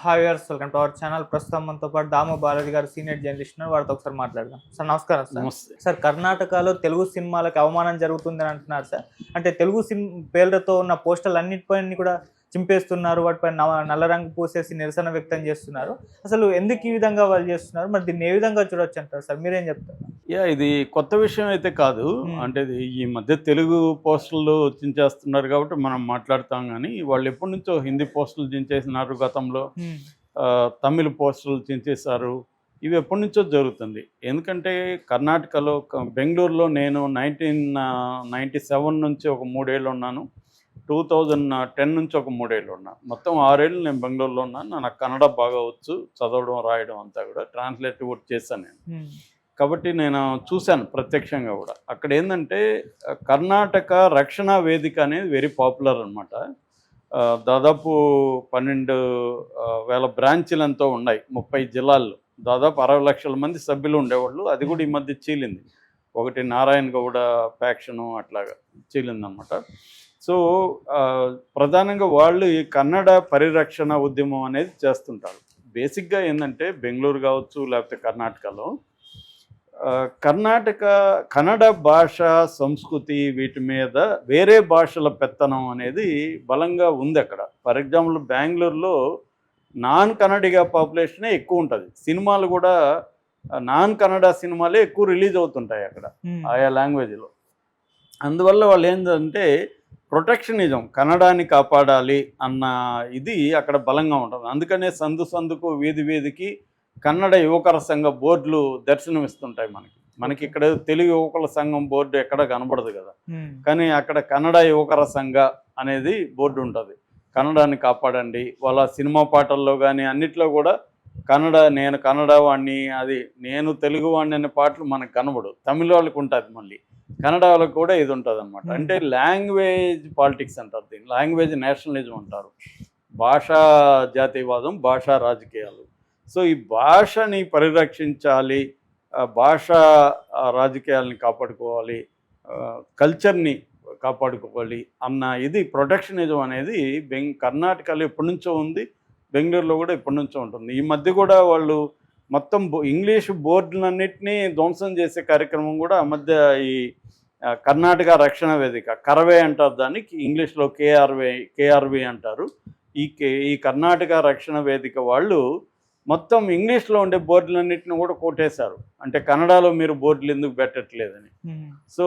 Hi viewers, welcome to our channel. ప్రస్తుతం మనతో పాటు దాము బాలాజీ గారు సీనియర్ జర్నలిస్ట్ ఉన్నారు. వారితో ఒకసారి మాట్లాడదాం. సార్ నమస్కారం. సార్ నమస్తే. సార్ కర్ణాటకలో తెలుగు సినిమాలకు అవమానం జరుగుతుందని అంటున్నారు సార్. అంటే తెలుగు పేర్లతో ఉన్న పోస్టర్లు అన్నిటిపైన కూడా చింపేస్తున్నారు, వాటిపై నల్ల రంగు పూసేసి నిరసన వ్యక్తం చేస్తున్నారు. అసలు ఎందుకు ఈ విధంగా వాళ్ళు చేస్తున్నారు, మరి దీన్ని ఏ విధంగా చూడొచ్చు అంటారు సార్? మీరేం చెప్తారు? ఇది కొత్త విషయం అయితే కాదు. అంటే ఈ మధ్య తెలుగు పోస్టులు చించేస్తున్నారు కాబట్టి మనం మాట్లాడతాం, కానీ వాళ్ళు ఎప్పటి నుంచో హిందీ పోస్టులు చించేసినారు, గతంలో తమిళ పోస్టులు చించేశారు. ఇవి ఎప్పటి నుంచో జరుగుతుంది. ఎందుకంటే కర్ణాటకలో బెంగళూరులో నేను 1997 నుంచి ఒక 3 ఏళ్ళు ఉన్నాను, 2010 నుంచి ఒక 3 ఏళ్ళు ఉన్నాను. మొత్తం 6 ఏళ్ళు నేను బెంగళూరులో ఉన్నాను. నాకు కన్నడ బాగా వచ్చు, చదవడం రాయడం అంతా కూడా ట్రాన్స్లేట్ కూడా చేశాను నేను. కాబట్టి నేను చూశాను ప్రత్యక్షంగా కూడా. అక్కడ ఏంటంటే కర్ణాటక రక్షణ వేదిక అనేది వెరీ పాపులర్ అనమాట. దాదాపు 12,000 బ్రాంచీలు ఎంతో ఉన్నాయి 30 జిల్లాల్లో. దాదాపు 60 లక్షల మంది సభ్యులు ఉండేవాళ్ళు. అది కూడా ఈ మధ్య చీలింది. ఒకటి నారాయణ గౌడ ఫ్యాక్షను అట్లాగా చీలిందనమాట. సో ప్రధానంగా వాళ్ళు ఈ కన్నడ పరిరక్షణ ఉద్యమం అనేది చేస్తుంటారు. బేసిక్గా ఏంటంటే బెంగళూరు కావచ్చు, లేకపోతే కర్ణాటకలో కన్నడ భాష, సంస్కృతి వీటి మీద వేరే భాషల పెత్తనం అనేది బలంగా ఉంది అక్కడ. ఫర్ ఎగ్జాంపుల్ బెంగళూరులో నాన్ కన్నడిగా పాపులేషనే ఎక్కువ ఉంటుంది. సినిమాలు కూడా నాన్ కన్నడ సినిమాలే ఎక్కువ రిలీజ్ అవుతుంటాయి అక్కడ ఆయా లాంగ్వేజ్లో. అందువల్ల వాళ్ళు ఏంటంటే ప్రొటెక్షనిజం, కన్నడాన్ని కాపాడాలి అన్న ఇది అక్కడ బలంగా ఉంటుంది. అందుకనే సందుకు వీధి వీధికి కన్నడ యువకుల సంఘ బోర్డులు దర్శనమిస్తుంటాయి మనకి ఇక్కడ తెలుగు యువకుల సంఘం బోర్డు ఎక్కడ కనబడదు కదా, కానీ అక్కడ కన్నడ యువకుల సంఘ అనేది బోర్డు ఉంటుంది. కన్నడాన్ని కాపాడండి, వాళ్ళ సినిమా పాటల్లో కానీ అన్నిట్లో కూడా నేను కన్నడ వాడిని, అది నేను తెలుగు వాడిని అనే పాటలు మనకు కనబడు. తమిళ వాళ్ళకు ఉంటుంది, మళ్ళీ కన్నడ వాళ్ళకు కూడా ఇది ఉంటుంది అనమాట. అంటే లాంగ్వేజ్ పాలిటిక్స్ అంటారు దీన్ని, లాంగ్వేజ్ నేషనలిజం అంటారు. భాషా జాతీయవాదం, భాషా రాజకీయాలు. సో ఈ భాషని పరిరక్షించాలి, భాషా రాజకీయాలని కాపాడుకోవాలి, కల్చర్ని కాపాడుకోవాలి అన్న ఇది ప్రొటెక్షనిజం అనేది కర్ణాటకలో ఎప్పటి నుంచో ఉంది, బెంగళూరులో కూడా ఎప్పటి నుంచో ఉంటుంది. ఈ మధ్య కూడా వాళ్ళు మొత్తం ఇంగ్లీషు బోర్డులన్నింటినీ ధ్వంసం చేసే కార్యక్రమం కూడా ఆ మధ్య ఈ కర్ణాటక రక్షణ వేదిక, కరవే అంటారు దానికి, ఇంగ్లీష్లో కేఆర్వి అంటారు. ఈ కర్ణాటక రక్షణ వేదిక వాళ్ళు మొత్తం ఇంగ్లీష్లో ఉండే బోర్డులన్నింటినీ కూడా కొట్టేశారు. అంటే కన్నడలో మీరు బోర్డులు ఎందుకు పెట్టట్లేదని. సో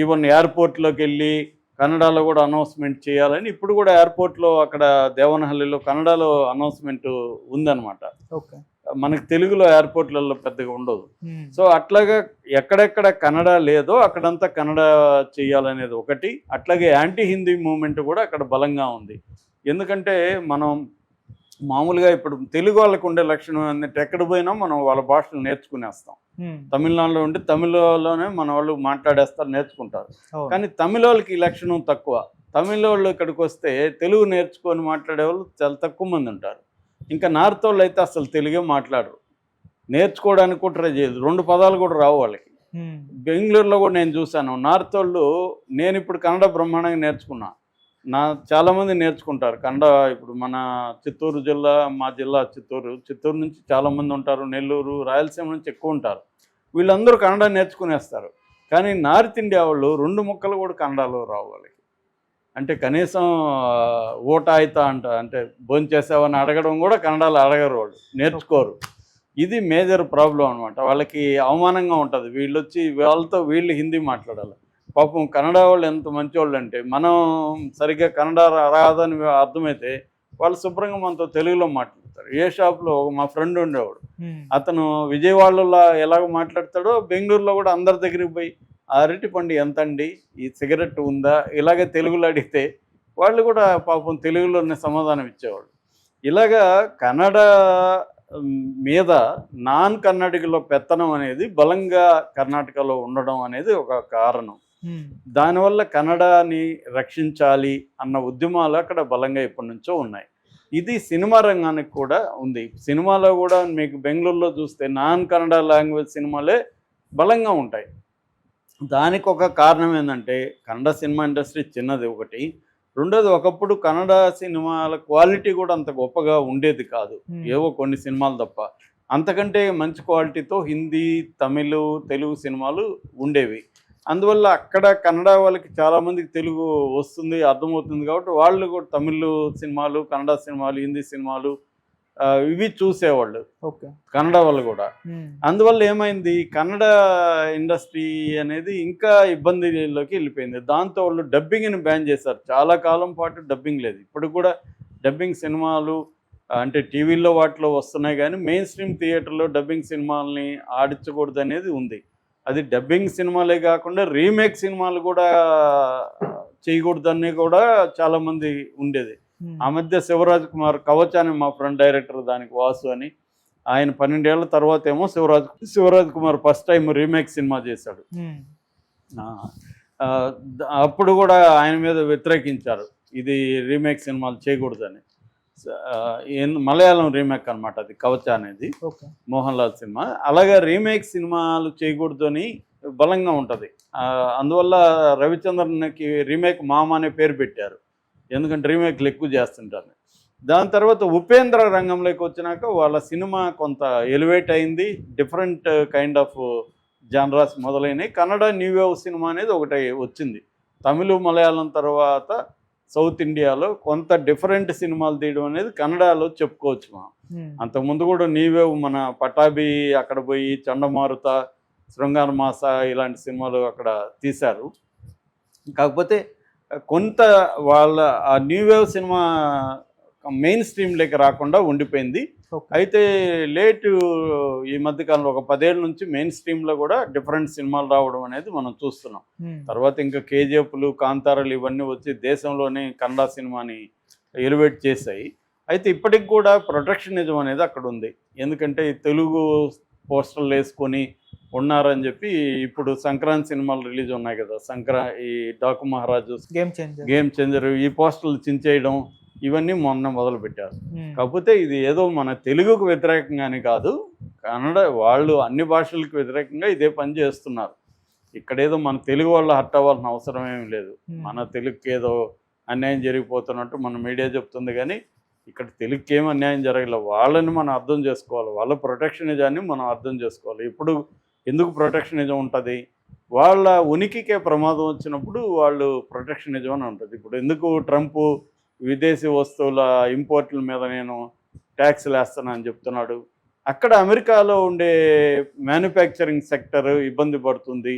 ఈవెన్ ఎయిర్పోర్ట్లోకి వెళ్ళి కన్నడలో కూడా అనౌన్స్మెంట్ చేయాలని ఇప్పుడు కూడా ఎయిర్పోర్ట్లో అక్కడ దేవనహల్లిలో కన్నడలో అనౌన్స్మెంట్ ఉందన్నమాట. మనకి తెలుగులో ఎయిర్పోర్ట్లలో పెద్దగా ఉండదు. సో అట్లాగా ఎక్కడెక్కడ కన్నడ లేదో అక్కడంతా కన్నడ చేయాలనేది ఒకటి. అట్లాగే యాంటీ హిందీ మూవ్మెంట్ కూడా అక్కడ బలంగా ఉంది. ఎందుకంటే మనం మామూలుగా ఇప్పుడు తెలుగు వాళ్ళకు ఉండే లక్షణం ఏంటంటే ఎక్కడ పోయినా మనం వాళ్ళ భాషలు నేర్చుకునేస్తాం. తమిళనాడులో ఉంటే తమిళలోనే మన వాళ్ళు మాట్లాడేస్తారు, నేర్చుకుంటారు. కానీ తమిళ వాళ్ళకి ఈ లక్షణం తక్కువ. తమిళ వాళ్ళు ఇక్కడికి వస్తే తెలుగు నేర్చుకొని మాట్లాడే వాళ్ళు చాలా తక్కువ మంది ఉంటారు. ఇంకా నార్త్ వాళ్ళు అయితే అసలు తెలుగే మాట్లాడరు, నేర్చుకోవడానికి కూడా ట్రై చేయదు, 2 పదాలు కూడా రావు వాళ్ళకి. బెంగళూరులో కూడా నేను చూశాను నార్త్ వాళ్ళు. నేను ఇప్పుడు కన్నడ బ్రహ్మాండంగా నేర్చుకున్నా, చాలామంది నేర్చుకుంటారు కన్నడ. ఇప్పుడు మన చిత్తూరు జిల్లా, మా జిల్లా చిత్తూరు నుంచి చాలామంది ఉంటారు, నెల్లూరు, రాయలసీమ నుంచి ఎక్కువ ఉంటారు. వీళ్ళందరూ కన్నడ నేర్చుకునేస్తారు. కానీ నార్త్ ఇండియా వాళ్ళు 2 ముక్కలు కూడా కన్నడలో రావు వాళ్ళకి. అంటే కనీసం ఓట అయితా అంటే భోంచేసావని అడగడం కూడా కన్నడలో అడగరు, వాళ్ళు నేర్చుకోరు. ఇది మేజర్ ప్రాబ్లం అనమాట. వాళ్ళకి అవమానంగా ఉంటుంది. వీళ్ళు హిందీ మాట్లాడాలి. పాపం కన్నడ వాళ్ళు ఎంత మంచివాళ్ళు అంటే, మనం సరిగ్గా కన్నడ రాదని అర్థమైతే వాళ్ళు శుభ్రంగా మనతో తెలుగులో మాట్లాడతారు. ఏ షాప్లో మా ఫ్రెండ్ ఉండేవాడు, అతను విజయవాడలో ఎలాగ మాట్లాడతాడో బెంగళూరులో కూడా అందరి దగ్గరికి పోయి అరటి పండు ఎంత అండి, ఈ సిగరెట్ ఉందా, ఇలాగే తెలుగులో అడిగితే వాళ్ళు కూడా పాపం తెలుగులోనే సమాధానం ఇచ్చేవాళ్ళు. ఇలాగా కన్నడ మీద నాన్ కన్నడిగలో పెత్తనం అనేది బలంగా కర్ణాటకలో ఉండడం అనేది ఒక కారణం. దానివల్ల కన్నడని రక్షించాలి అన్న ఉద్యమాలు అక్కడ బలంగా ఎప్పటి నుంచో ఉన్నాయి. ఇది సినిమా రంగానికి కూడా ఉంది. సినిమాలో కూడా మీకు బెంగళూరులో చూస్తే నాన్ కన్నడ లాంగ్వేజ్ సినిమాలే బలంగా ఉంటాయి. దానికి ఒక కారణం ఏంటంటే కన్నడ సినిమా ఇండస్ట్రీ చిన్నది ఒకటి, రెండోది ఒకప్పుడు కన్నడ సినిమాల క్వాలిటీ కూడా అంత గొప్పగా ఉండేది కాదు, ఏవో కొన్ని సినిమాలు తప్ప. అంతకంటే మంచి క్వాలిటీతో హిందీ, తమిళ్, తెలుగు సినిమాలు ఉండేవి. అందువల్ల అక్కడ కన్నడ వాళ్ళకి చాలామందికి తెలుగు వస్తుంది, అర్థమవుతుంది కాబట్టి వాళ్ళు కూడా తమిళ్ సినిమాలు, కన్నడ సినిమాలు, హిందీ సినిమాలు ఇవి చూసేవాళ్ళు ఓకే. కన్నడ వాళ్ళు కూడా. అందువల్ల ఏమైంది, కన్నడ ఇండస్ట్రీ అనేది ఇంకా ఇబ్బందిలోకి వెళ్ళిపోయింది. దాంతో వాళ్ళు డబ్బింగ్ని బ్యాన్ చేశారు. చాలా కాలం పాటు డబ్బింగ్ లేదు. ఇప్పుడు కూడా డబ్బింగ్ సినిమాలు అంటే టీవీల్లో వాటిలో వస్తున్నాయి, కానీ మెయిన్ స్ట్రీమ్ థియేటర్లో డబ్బింగ్ సినిమాలని ఆడించకూడదు అనేది ఉంది. అది డబ్బింగ్ సినిమాలే కాకుండా రీమేక్ సినిమాలు కూడా చేయకూడదని కూడా చాలామంది ఉండేది. ఆ మధ్య శివరాజ్ కుమార్ కవచ్ అని మా ఫ్రెండ్ డైరెక్టర్, దానికి వాసు అని, ఆయన 12 ఏళ్ల తర్వాత ఏమో Shivaraj Kumar first time remake సినిమా చేశాడు. అప్పుడు కూడా ఆయన మీద వ్యతిరేకించారు, ఇది రీమేక్ సినిమాలు చేయకూడదని. మలయాళం రీమేక్ అనమాట అది, కవచ అనేది మోహన్ లాల్ సినిమా. అలాగే రీమేక్ సినిమాలు చేయకూడదు అని బలంగా ఉంటుంది. అందువల్ల రవిచంద్రన్కి రీమేక్ మామ అనే పేరు పెట్టారు, ఎందుకంటే రీమేక్లు ఎక్కువ చేస్తుంటారు. దాని తర్వాత ఉపేంద్ర రంగంలోకి వచ్చినాక వాళ్ళ సినిమా కొంత ఎలివేట్ అయింది, డిఫరెంట్ కైండ్ ఆఫ్ జానరాస్ మొదలైనవి. కన్నడ న్యూ వేవ్ సినిమా అనేది ఒకటి వచ్చింది. తమిళ, మలయాళం తర్వాత సౌత్ ఇండియాలో కొంత డిఫరెంట్ సినిమాలు తీయడం అనేది కన్నడలో చెప్పుకోవచ్చు మనం. అంతకుముందు కూడా న్యూ వేవ్ మన పటాబి అక్కడ పోయి, చండమారుత, శృంగార మాస ఇలాంటి సినిమాలు అక్కడ తీశారు. కాకపోతే కొంత వాళ్ళ ఆ న్యూ వేవ్ సినిమా మెయిన్ స్ట్రీమ్లోకి రాకుండా ఉండిపోయింది. అయితే లేటు ఈ మధ్యకాలంలో ఒక 10 ఏళ్ళ నుంచి మెయిన్ స్ట్రీమ్లో కూడా డిఫరెంట్ సినిమాలు రావడం అనేది మనం చూస్తున్నాం. తర్వాత ఇంకా కేజీఎఫ్లు, కాంతారాలు ఇవన్నీ వచ్చి దేశంలోనే కన్నడ సినిమాని ఎలివేట్ చేశాయి. అయితే ఇప్పటికి కూడా ప్రొటెక్షనిజం అనేది అక్కడ ఉంది. ఎందుకంటే తెలుగు పోస్టర్లు వేసుకొని ఉన్నారని చెప్పి ఇప్పుడు సంక్రాంతి సినిమాలు రిలీజ్ ఉన్నాయి కదా, ఈ డాకు మహారాజు, గేమ్ చేంజర్, ఈ పోస్టర్లు చించేయడం ఇవన్నీ మొన్న మొదలుపెట్టారు. కాకపోతే ఇది ఏదో మన తెలుగుకు వ్యతిరేకంగానే కాదు, కన్నడ వాళ్ళు అన్ని భాషలకు వ్యతిరేకంగా ఇదే పని చేస్తున్నారు. ఇక్కడేదో మన తెలుగు వాళ్ళు హర్ట్ అవ్వాల్సిన అవసరం ఏమి లేదు. మన తెలుగుకి ఏదో అన్యాయం జరిగిపోతున్నట్టు మన మీడియా చెప్తుంది, కానీ ఇక్కడ తెలుగుకి ఏం అన్యాయం జరగలేదు. వాళ్ళని మనం అర్థం చేసుకోవాలి, వాళ్ళ ప్రొటెక్షనిజాన్ని మనం అర్థం చేసుకోవాలి. ఇప్పుడు ఎందుకు ప్రొటెక్షనిజం ఉంటుంది, వాళ్ళ ఉనికికే ప్రమాదం వచ్చినప్పుడు వాళ్ళు ప్రొటెక్షనిజం అని ఉంటుంది. ఇప్పుడు ఎందుకు ట్రంప్ విదేశీ వస్తువుల ఇంపోర్ట్ల మీద నేను ట్యాక్స్లు వేస్తానని చెప్తున్నాడు, అక్కడ అమెరికాలో ఉండే మ్యానుఫ్యాక్చరింగ్ సెక్టర్ ఇబ్బంది పడుతుంది,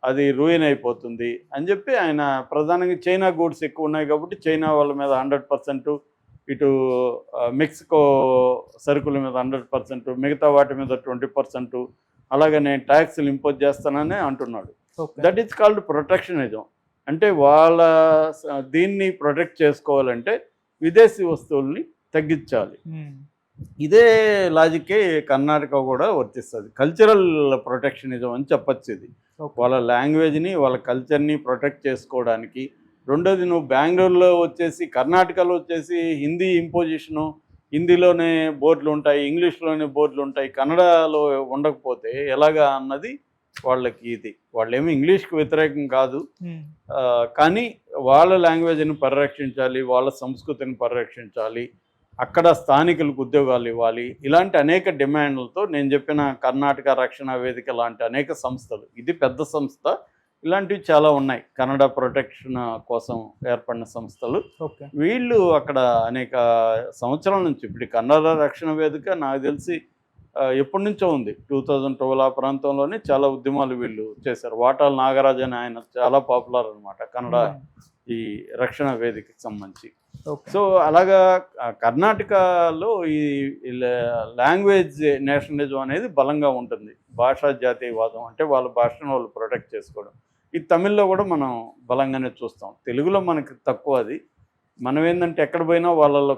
అది రూయిన్ అయిపోతుంది అని చెప్పి ఆయన ప్రధానంగా చైనా గూడ్స్ ఎక్కువ ఉన్నాయి కాబట్టి చైనా వాళ్ళ మీద 100%, ఇటు మెక్సికో సరుకుల మీద 100%, మిగతా వాటి మీద 20%, అలాగే నేను ట్యాక్స్లు ఇంపోజ్ చేస్తానని అంటున్నాడు. That is called protectionism. అంటే వాళ్ళ దీన్ని ప్రొటెక్ట్ చేసుకోవాలంటే విదేశీ వస్తువుల్ని తగ్గించాలి. ఇదే లాజికే కర్ణాటక కూడా వర్తిస్తుంది. కల్చరల్ ప్రొటెక్షనిజం అని చెప్పచ్చు ఇది. వాళ్ళ లాంగ్వేజ్ని, వాళ్ళ కల్చర్ని ప్రొటెక్ట్ చేసుకోవడానికి. రెండోది, నువ్వు బెంగళూరులో వచ్చేసి, కర్ణాటకలో వచ్చేసి హిందీ ఇంపోజిషను, హిందీలోనే బోర్డులు ఉంటాయి, ఇంగ్లీష్లోనే బోర్డులు ఉంటాయి, కన్నడలో ఉండకపోతే ఎలాగా అన్నది వాళ్ళకి ఇది. వాళ్ళేమో ఇంగ్లీష్కి వ్యతిరేకం కాదు, కానీ వాళ్ళ లాంగ్వేజ్ని పరిరక్షించాలి, వాళ్ళ సంస్కృతిని పరిరక్షించాలి, అక్కడ స్థానికులకు ఉద్యోగాలు ఇవ్వాలి. ఇలాంటి అనేక డిమాండ్లతో నేను చెప్పిన కర్ణాటక రక్షణ వేదిక లాంటి అనేక సంస్థలు, ఇది పెద్ద సంస్థ, ఇలాంటివి చాలా ఉన్నాయి కన్నడ ప్రొటెక్షన్ కోసం ఏర్పడిన సంస్థలు. వీళ్ళు అక్కడ అనేక సంవత్సరాల నుంచి, ఇప్పుడు కన్నడ రక్షణ వేదిక నాకు తెలిసి ఎప్పటి నుంచో ఉంది, 2012 ఆ ప్రాంతంలోనే చాలా ఉద్యమాలు వీళ్ళు చేశారు. వాటాల నాగరాజ్ అని ఆయన చాలా పాపులర్ అనమాట కన్నడ ఈ రక్షణ వేదికకి సంబంధించి. సో అలాగా కర్ణాటకలో ఈ లాంగ్వేజ్ నేషనలిజం అనేది బలంగా ఉంటుంది. భాషా జాతీయవాదం అంటే వాళ్ళ భాషను వాళ్ళు ప్రొటెక్ట్ చేసుకోవడం. ఈ తమిళ్లో కూడా మనం బలంగానే చూస్తాం. తెలుగులో మనకి తక్కువ అది. మనం ఏంటంటే ఎక్కడ పోయినా వాళ్ళలో